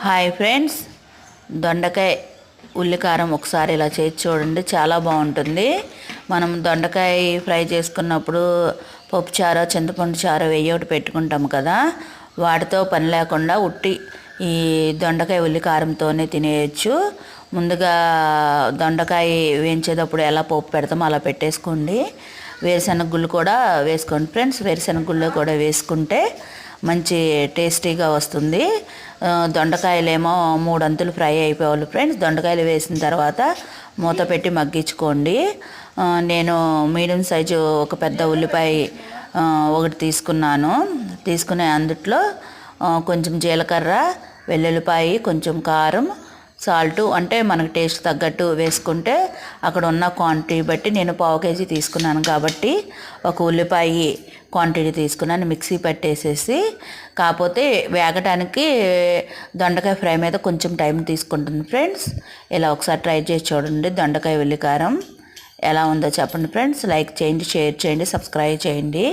Hi friends, దొండకాయ ఉల్లికారం ఒకసారి ఇలా చేసి చూడండి, చాలా బాగుంటుంది. మనం దొండకాయ ఫ్రై చేసుకున్నప్పుడు పప్పుచారు, చింతపండు చారు వెయ్యోటి పెట్టుకుంటాము కదా, వాటితో పని లేకుండా ఉట్టి ఈ దొండకాయ ఉల్లికారంతోనే తినేయచ్చు. ముందుగా దొండకాయ వేయించేటప్పుడు ఎలా పోపు పెడతామో అలా పెట్టేసుకోండి. వేరుశనగ గుళ్ళు కూడా వేసుకోండి ఫ్రెండ్స్. వేరుశనగ గుళ్ళు కూడా వేసుకుంటే మంచి టేస్టీగా వస్తుంది. దొండకాయలేమో 3 అంతులు ఫ్రై అయిపోవాలి ఫ్రెండ్స్. దొండకాయలు వేసిన తర్వాత మూత పెట్టి మగ్గించుకోండి. నేను మీడియం సైజు ఒక పెద్ద ఉల్లిపాయ ఒకటి తీసుకుని అందుట్లో కొంచెం జీలకర్ర, వెల్లుల్లిపాయ, కొంచెం కారం, సాల్ట్ అంటే మనకు టేస్ట్ తగ్గట్టు వేసుకుంటే, అక్కడ ఉన్న క్వాంటిటీ బట్టి నేను 1/2 కేజీ తీసుకున్నాను కాబట్టి ఒక ఉల్లిపాయ క్వాంటిటీ తీసుకున్నాను. మిక్సీ పట్టేసేసి, కాకపోతే వేగటానికి దొండకాయ ఫ్రై మీద కొంచెం టైం తీసుకుంటుంది ఫ్రెండ్స్. ఇలా ఒకసారి ట్రై చేసి చూడండి. దొండకాయ ఉల్లికారం ఎలా ఉందో చెప్పండి ఫ్రెండ్స్. లైక్ చేయండి, షేర్ చేయండి, సబ్స్క్రైబ్ చేయండి.